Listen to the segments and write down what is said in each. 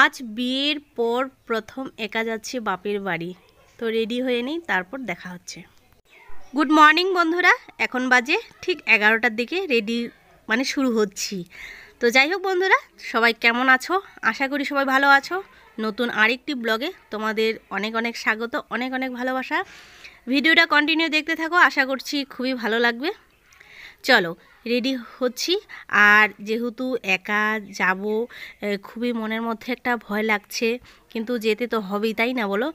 আজ বিয়ের পর প্রথম একা যাচ্ছি বাপের বাড়ি। তো রেডি হয়ে নিই, তারপর দেখা হচ্ছে। গুড মর্নিং বন্ধুরা, এখন বাজে ঠিক 11টার দিকে রেডি শুরু হচ্ছি। তো যাই হোক বন্ধুরা, সবাই কেমন আছো? আশা করি সবাই ভালো আছো। নতুন আরেকটি ব্লগে তোমাদের অনেক অনেক স্বাগত, অনেক অনেক ভালোবাসা। ভিডিওটা কন্টিনিউ দেখতে থাকো, আশা করছি খুবই ভালো লাগবে। চলো রেডি হচ্ছি। আর যেহেতু একা যাব, খুবই মনের মধ্যে একটা ভয় লাগছে, কিন্তু যেতে তো হবেই, তাই না বলো?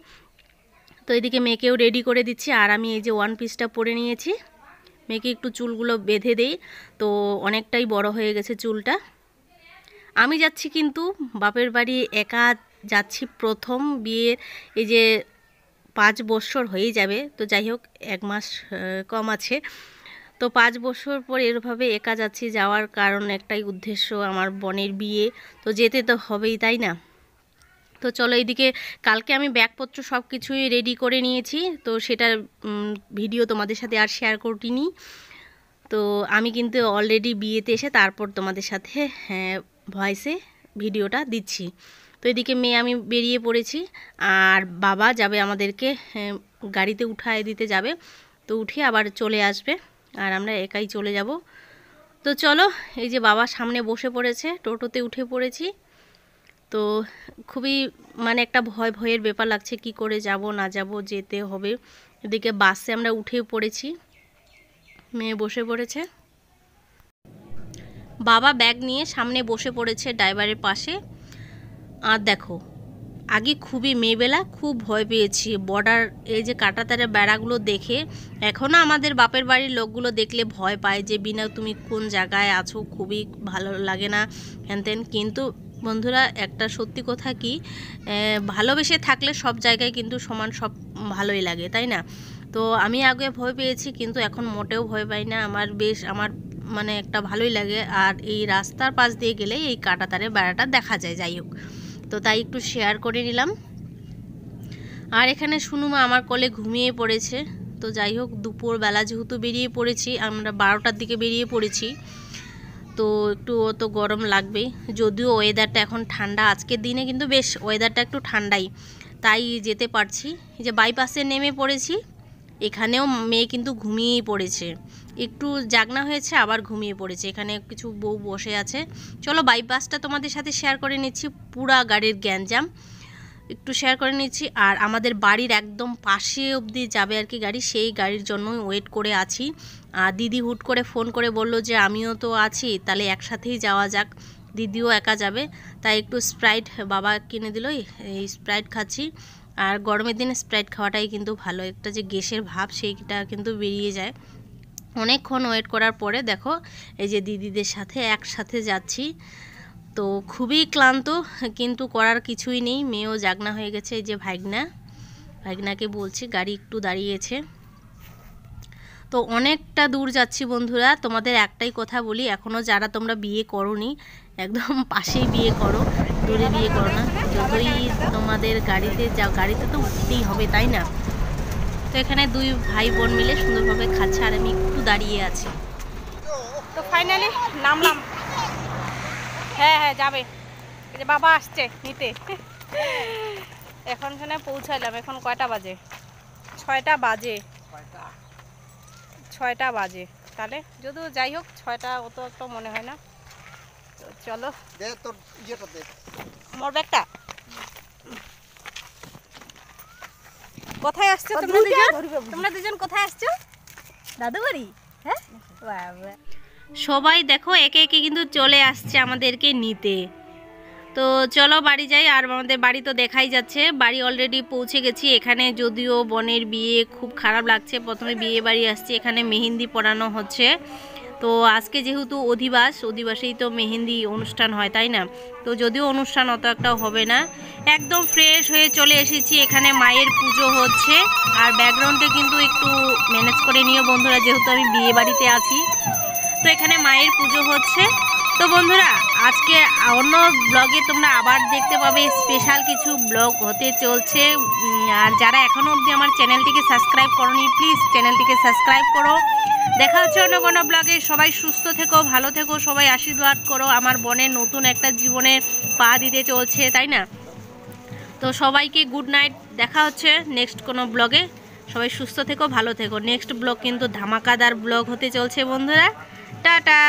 তো এদিকে মেয়েকেও রেডি করে দিচ্ছি। আর আমি এই যে ওয়ান পিসটা পরে নিয়েছি, মেয়েকে একটু চুলগুলো বেঁধে দেই, তো অনেকটাই বড় হয়ে গেছে চুলটা। আমি যাচ্ছি কিন্তু বাপের বাড়ি একা যাচ্ছি, প্রথম বিয়ের এই যে 5 বছর হয়ে যাবে। তো যাই হোক, 1 মাস কম আছে। তো 5 বছর পর এরভাবে একা যাচ্ছি, যাওয়ার কারণ একটাই উদ্দেশ্য, আমার বোনের বিয়ে, তো যেতে তো হবেই, তাই না? তো চলো, এইদিকে কালকে আমি ব্যাগপত্র সব কিছুই রেডি করে নিয়েছি, তো সেটার ভিডিও তোমাদের সাথে আর শেয়ার করিনি। তো আমি কিন্তু অলরেডি বিয়েতে এসে তারপর তোমাদের সাথে ভয়েসে ভিডিওটা দিচ্ছি। তো এদিকে মেয়ে আমি বেরিয়ে পড়েছি, আর বাবা যাবে আমাদেরকে গাড়িতে উঠায় দিতে যাবে, তো উঠে আবার চলে আসবে, আর আমরা একাই চলে যাব। তো চলো, এই যে বাবা সামনে বসে পড়েছে, টোটোতে উঠে পড়েছি। তো খুবই একটা ভয়ের ব্যাপার লাগছে, কি করে যাব না যাব, যেতে হবে। এদিকে বাসে আমরা উঠে পড়েছি, মেয়ে বসে পড়েছে, বাবা ব্যাগ নিয়ে সামনে বসে পড়েছে ড্রাইভারের পাশে। আর দেখো, আগে খুবই মেয়েবেলা খুব ভয় পেয়েছি বর্ডার, এই যে কাঁটাতারে বেড়াগুলো দেখে। এখনও আমাদের বাপের বাড়ির লোকগুলো দেখলে ভয় পায় যে বিনা তুমি কোন জায়গায় আছো, খুবই ভালো লাগে না হ্যান তেন। কিন্তু বন্ধুরা, একটা সত্যি কথা কি, ভালোবেসে থাকলে সব জায়গায় কিন্তু সমান সব ভালোই লাগে, তাই না? তো আমি আগে ভয় পেয়েছি, কিন্তু এখন মোটেও ভয় পাই না। আমার একটা ভালোই লাগে। আর এই রাস্তার পাশ দিয়ে গেলে এই কাঁটাতারে বেড়াটা দেখা যায়। যাই হোক, তো তাই একটু শেয়ার করে নিলাম। আর এখানে সুনুমা আমার কোলে ঘুমিয়ে পড়েছে। তো যাই হোক, দুপুরবেলা যেহেতু বেরিয়ে পড়েছি, আমরা 12টার দিকে বেরিয়ে পড়েছি, তো একটু তো গরম লাগবেই। যদিও ওয়েদারটা এখন ঠান্ডা, আজকের দিনে কিন্তু বেশ ওয়েদারটা একটু ঠান্ডাই, তাই যেতে পারছি। এই যে বাইপাসে নেমে পড়েছি, এখানেও মেয়ে কিন্তু ঘুমিয়েই পড়েছে, একটু জাগনা হয়েছে আবার ঘুমিয়ে পড়েছে। এখানে কিছু বউ বসে আছে। চলো বাইপাসটা তোমাদের সাথে শেয়ার করে নিচ্ছি, পুরা গাড়ির গ্যাঞ্জাম একটু শেয়ার করে নিচ্ছি। আর আমাদের বাড়ির একদম পাশে অবধি যাবে আর কি গাড়ি, সেই গাড়ির জন্যই ওয়েট করে আছি। আর দিদি হুট করে ফোন করে বলল যে আমিও তো আছি, তাহলে একসাথেই যাওয়া যাক। দিদিও একা যাবে, তাই একটু স্প্রাইট বাবা কিনে দিল, এই স্প্রাইট খাচ্ছি। আর গরমের দিনে স্প্রাইট খাওয়াটাই কিন্তু ভালো, একটা যে গ্যাসের ভাব সেইটা কিন্তু বেরিয়ে যায়। অনেকক্ষণ ওয়েট করার পরে দেখো, এই যে দিদিদের সাথে একসাথে যাচ্ছি। তো খুবই ক্লান্ত, কিন্তু করার কিছুই নেই, মেয়েও জাগনা হয়ে গেছে। এই যে ভাগনাকে বলছি, গাড়ি একটু দাঁড়িয়েছে। তো অনেকটা দূর যাচ্ছি বন্ধুরা। তোমাদের একটাই কথা বলি, এখনও যারা তোমরা বিয়ে করোনি, একদম পাশেই বিয়ে করো, দূরে বিয়ে করো না। যতই তোমাদের গাড়িতে যাও, গাড়িতে তো উঠতেই হবে, তাই না? তো এখানে 2 ভাই বোন মিলে সুন্দরভাবে খাচ্ছে, আর আমি একটু দাঁড়িয়ে আছি। তো ফাইনালি নামলাম। হ্যাঁ যাবে, এই যে বাবা আসছে নিতে। এখন এখানে পৌঁছাইলাম। এখন কয়টা বাজে? 6টা বাজে। 6টা বাজে, তাহলে যদিও যাই হোক 6টা অত একটা মনে হয় না। তো চলো, মোর ব্যাগটা কোথায় আসছো তোমরা দুজন কোথায় আসছো? দাদু বাড়ি। হ্যাঁ, সবাই দেখো একে একে কিন্তু চলে আসছে আমাদেরকে নিতে। তো চলো বাড়ি যাই। আর আমাদের বাড়ি তো দেখাই যাচ্ছে, বাড়ি অলরেডি পৌঁছে গেছি। এখানে যদিও বোনের বিয়ে, খুব খারাপ লাগছে। প্রথমে বিয়ে বাড়ি আসছি, এখানে মেহেন্দি পরানো হচ্ছে। তো আজকে যেহেতু অধিবাসেই তো মেহেন্দি অনুষ্ঠান হয়, তাই না? তো যদিও অনুষ্ঠান অত একটাও হবে না, একদম ফ্রেশ হয়ে চলে এসেছি। এখানে মায়ের পুজো হচ্ছে, আর ব্যাকগ্রাউন্ডে কিন্তু একটু ম্যানেজ করে নিও বন্ধুরা, যেহেতু আমি বিয়ে বাড়িতে আছি। তো এখানে মায়ের পুজো হচ্ছে। তো বন্ধুরা, আজকে অন্য ব্লগে তোমরা আবার দেখতে পাবে, স্পেশাল কিছু ব্লগ হতে চলছে। আর যারা এখনও অবধি আমার চ্যানেলটিকে সাবস্ক্রাইব করোনি, প্লিজ চ্যানেলটিকে সাবস্ক্রাইব করো। দেখা হচ্ছে অন্য কোনো ব্লগে। সবাই সুস্থ থেকো, ভালো থেকো, সবাই আশীর্বাদ করো আমার বোনের নতুন একটা জীবনের পা দিতে চলছে, তাই না? তো সবাইকে গুড নাইট, দেখা হচ্ছে নেক্সট কোনো ব্লগে। সবাই সুস্থ থেকো, ভালো থেকো। নেক্সট ব্লগ কিন্তু ধামাকাদার ব্লগ হতে চলছে বন্ধুরা। টাটা।